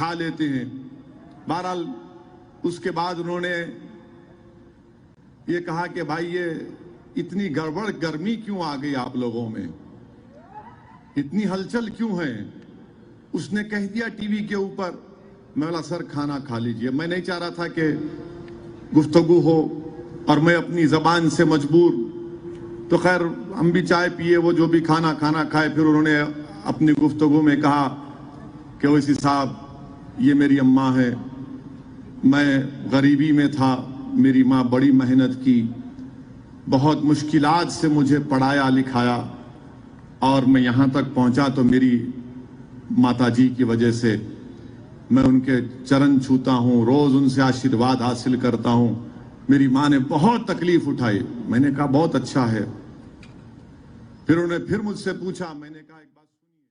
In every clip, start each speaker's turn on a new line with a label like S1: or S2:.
S1: کھا لیتے ہیں. بہرحال اس کے بعد انہوں نے یہ کہا کہ بھائی یہ اتنی گڑبڑ گرمی کیوں آ گئی آپ لوگوں میں, اتنی ہلچل کیوں ہے؟ اس نے کہہ دیا ٹی وی کے اوپر. میں بولا سر کھانا کھا لیجئے. میں نہیں چاہ رہا تھا کہ گفتگو ہو اور میں اپنی زبان سے مجبور. تو خیر ہم بھی چائے پیے, وہ جو بھی کھانا کھائے. پھر انہوں نے اپنی گفتگو میں کہا کہ اویسی صاحب یہ میری اماں ہے, میں غریبی میں تھا, میری ماں بڑی محنت کی, بہت مشکلات سے مجھے پڑھایا لکھایا اور میں یہاں تک پہنچا تو میری ماتا جی کی وجہ سے. میں ان کے چرن چھوتا ہوں, روز ان سے آشیرواد حاصل کرتا ہوں. میری ماں نے بہت تکلیف اٹھائی. میں نے کہا بہت اچھا ہے. پھر انہوں نے پھر مجھ سے پوچھا. میں نے کہا ایک بات سنیے,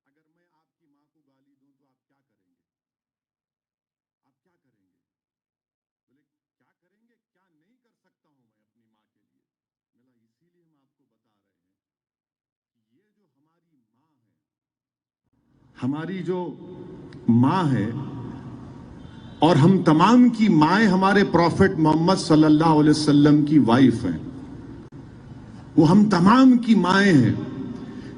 S1: اگر میں آپ کی ماں کو گالی دوں تو آپ کیا کریں گے؟ آپ کیا کریں گے؟ بولے کیا کریں گے؟ کیا نہیں کر سکتا ہوں میں اپنی ماں کے لیے. میں نے اسی لیے ہم آپ کو بتا رہے ہیں کہ یہ جو ہماری ماں ہے, ہماری جو ماں ہے, اور ہم تمام کی مائیں ہمارے پروفٹ محمد صلی اللہ علیہ وسلم کی وائف ہیں. وہ ہم تمام کی مائیں ہیں.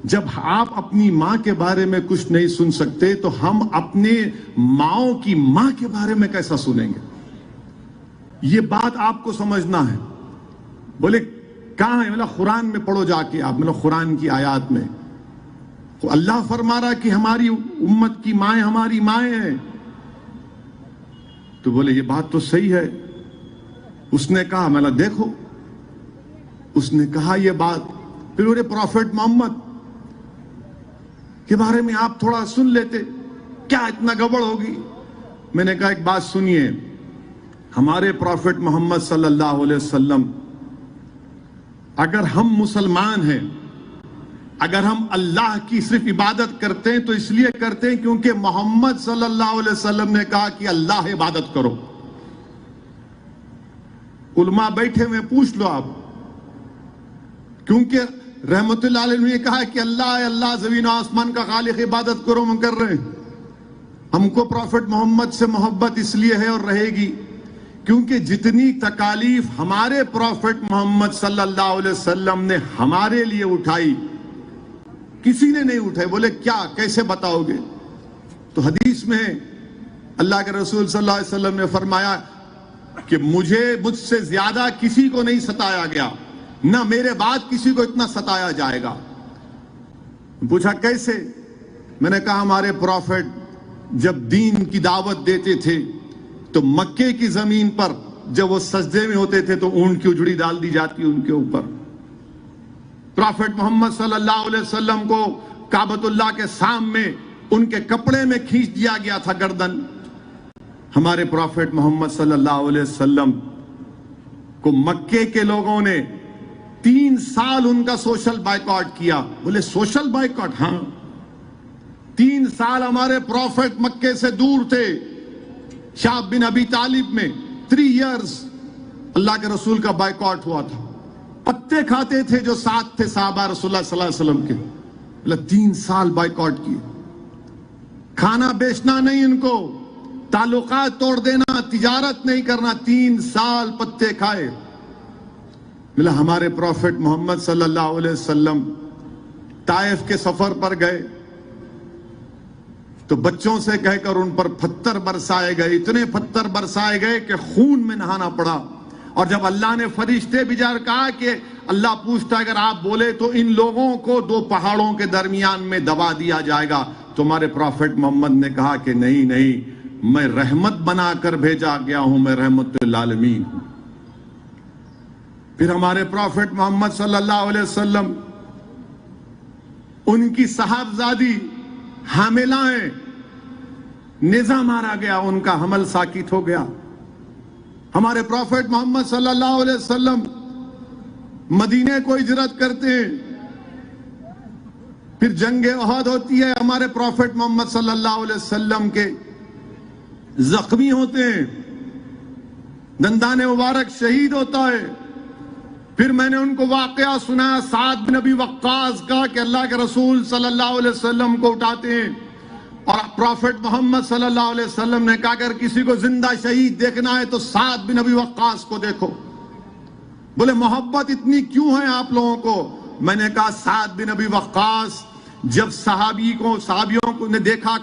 S1: جب آپ اپنی ماں کے بارے میں کچھ نہیں سن سکتے تو ہم اپنے ماؤں کی ماں کے بارے میں کیسا سنیں گے؟ یہ بات آپ کو سمجھنا ہے. بولے کہاں ہے؟ مطلب قرآن میں پڑھو جا کے آپ, مطلب قرآن کی آیات میں اللہ فرما رہا کہ ہماری امت کی مائیں ہماری مائیں ہیں. تو بولے یہ بات تو صحیح ہے. اس نے کہا, میں نے دیکھو, اس نے کہا یہ بات. پھر میرے پروفٹ محمد کے بارے میں آپ تھوڑا سن لیتے, کیا اتنا گڑبڑ ہوگی؟ میں نے کہا ایک بات سنیے, ہمارے پروفٹ محمد صلی اللہ علیہ وسلم, اگر ہم مسلمان ہیں, اگر ہم اللہ کی صرف عبادت کرتے ہیں تو اس لیے کرتے ہیں کیونکہ محمد صلی اللہ علیہ وسلم نے کہا کہ اللہ عبادت کرو. علماء بیٹھے میں پوچھ لو آپ, کیونکہ رحمت اللہ علیہ نے کہا کہ اللہ زمین و آسمان کا خالق, عبادت کرو, ہم کر رہے ہیں. ہم کو پروفٹ محمد سے محبت اس لیے ہے اور رہے گی کیونکہ جتنی تکالیف ہمارے پروفٹ محمد صلی اللہ علیہ وسلم نے ہمارے لیے اٹھائی کسی نے نہیں اٹھائے. بولے کیا, کیسے بتاؤ گے؟ تو حدیث میں اللہ کے رسول صلی اللہ علیہ وسلم نے فرمایا کہ مجھ سے زیادہ کسی کو نہیں ستایا گیا, نہ میرے بعد کسی کو اتنا ستایا جائے گا. پوچھا کیسے؟ میں نے کہا ہمارے پروفٹ جب دین کی دعوت دیتے تھے تو مکے کی زمین پر جب وہ سجدے میں ہوتے تھے تو اونٹ کی اجڑی ڈال دی جاتی ان کے اوپر. پروفٹ محمد صلی اللہ علیہ وسلم کو کعبۃ اللہ کے سامنے ان کے کپڑے میں کھینچ دیا گیا تھا گردن. ہمارے پروفٹ محمد صلی اللہ علیہ وسلم کو مکے کے لوگوں نے 3 سال ان کا سوشل بائیکاٹ کیا. بولے سوشل بائیکاٹ؟ ہاں, 3 سال ہمارے پروفٹ مکے سے دور تھے. شعب بن ابی طالب میں 3 ایئرز اللہ کے رسول کا بائیکاٹ ہوا تھا. پتے کھاتے تھے جو ساتھ تھے صحابہ رسول اللہ صلی اللہ علیہ وسلم کے. 3 سال بائیکاٹ کیے. کھانا بیچنا نہیں ان کو, تعلقات توڑ دینا, تجارت نہیں کرنا. 3 سال پتے کھائے. ہمارے پروفٹ محمد صلی اللہ علیہ وسلم طائف کے سفر پر گئے تو بچوں سے کہہ کر ان پر پتھر برسائے گئے. اتنے پتھر برسائے گئے کہ خون میں نہانا پڑا. اور جب اللہ نے فرشتے بھیجا کہا کہ اللہ پوچھتا اگر آپ بولے تو ان لوگوں کو 2 پہاڑوں کے درمیان میں دبا دیا جائے گا, تو ہمارے پروفٹ محمد نے کہا کہ نہیں, میں رحمت بنا کر بھیجا گیا ہوں, میں رحمت للعالمین ہوں. پھر ہمارے پروفٹ محمد صلی اللہ علیہ وسلم, ان کی صاحبزادی حاملہ ہیں, نیزہ مارا گیا, ان کا حمل ساکت ہو گیا. ہمارے پروفٹ محمد صلی اللہ علیہ وسلم مدینے کو ہجرت کرتے ہیں. پھر جنگ احد ہوتی ہے, ہمارے پروفٹ محمد صلی اللہ علیہ وسلم کے زخمی ہوتے ہیں, دندان مبارک شہید ہوتا ہے. پھر میں نے ان کو واقعہ سنایا سعد بن ابی وقاص کا کہ اللہ کے رسول صلی اللہ علیہ وسلم کو اٹھاتے ہیں اور پروفٹ محمد صلی اللہ علیہ وسلم نے کہا اگر کسی کو زندہ شہید دیکھنا ہے تو سعد بن ابی وقاص کو دیکھو. بولے محبت اتنی کیوں ہے آپ لوگوں کو؟ میں نے کہا سعد بن ابی وقاص جب صحابیوں کو نے دیکھا